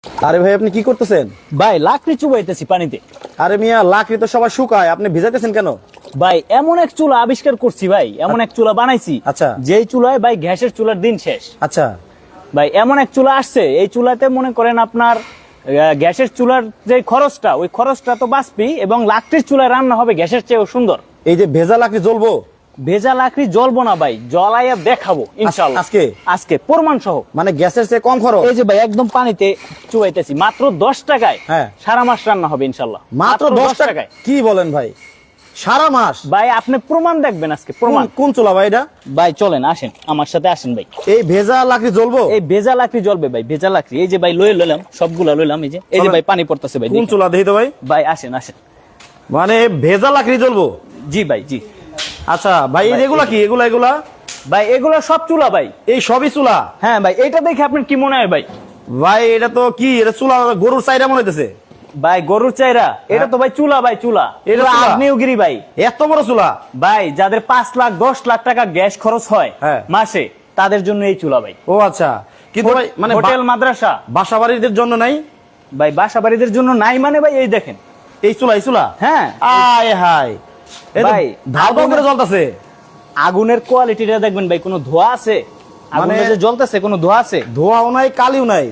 আরে ভাই আপনি কি করতেছেন? ভাই লাকড়ি চুবাইতেছি পানিতে। আরে মিয়া লাকড়ি তো সবাই শুকায়, আপনি ভিজাইতেছেন কেন? ভাই এমন এক চুলা আবিষ্কার করছি ভাই, এমন এক চুলা বানাইছি। আচ্ছা। যেই চুলায় ভাই গ্যাসের চুলার দিন শেষ। আচ্ছা ভাই এমন এক চুলা আসছে, এই চুলাতে মনে করেন আপনার গ্যাসের চুলার যে খরচটা, ওই খরচটা তো বাঁচবি, এবং লাকড়ির চুলায় রান্না হবে গ্যাসের চেয়েও সুন্দর। এই যে ভেজা লাকড়ি জ্বলবো? ভেজা লাকড়ি জ্বলবো না ভাই, জ্বলাইয়া দেখাবো ইনশাআল্লাহ। আজকে? আজকে প্রমাণ সহ। মানে গ্যাসের চেয়ে কম খরচ? এই যে ভাই একদম পানিতে চুবাইতেছি মাত্র 10 টাকায়। হ্যাঁ। সারা মাস রান্না হবে ইনশাআল্লাহ মাত্র 10 টাকায়? কি বলেন ভাই, সারা মাস? ভাই আপনি প্রমাণ দেখবেন আজকে, প্রমাণ। কোন চুলা ভাই এটা? ভাই চলেন আসেন আমার সাথে, আসেন ভাই। এই ভেজা লাকড়ি জ্বলবো? এই ভেজা লাকড়ি জ্বলবে ভাই, ভেজা লাকড়ি। এই যে ভাই লইলাম সবগুলা লইলাম, এই যে ভাই পানি পড়তেছে ভাই। কোন দেখেন। চুলা দেখি তো ভাই। ভাই আসেন আসেন। মানে ভেজা লাকড়ি জ্বলবো? জি ভাই জি। আচ্ছা ভাই ভাই, এগুলা কি? এগুলা ভাই এগুলো সব চুলা ভাই। এই সবই চুলা? হ্যাঁ ভাই, এটা দেখে আপনার কি মনে হয় ভাই? ভাই এটা তো কি, এটা চুলা গরুর চাইরা মনে হইতেছে। ভাই গরুর চাইরা? এটা তো ভাই চুলা ভাই, চুলা। এটা এটা চুলা? আগ্নেয়গিরি ভাই। এত বড় চুলা? ভাই যাদের 5 লাখ 10 লাখ টাকা গ্যাস খরচ হয় হ্যাঁ। মাসে, তাদের জন্য এই চুলা ভাই। ও আচ্ছা, কিন্তু ভাই মানে হোটেল মাদ্রাসা, বাসা বাড়িদের জন্য নাই? ভাই বাসা বাড়িদের জন্য নাই মানে ভাই এই দেখেন। এই চুলা? হ্যাঁ। আয় হায়, ভাই, ধাও ধাও করে জ্বলতাছে। আগুনের কোয়ালিটিটা দেখবেন ভাই, কোনো ধোঁয়া আছে? আগুনে যে জ্বলতেছে কোনো ধোঁয়া আছে? ধোঁয়াও নাই, কালিও নাই।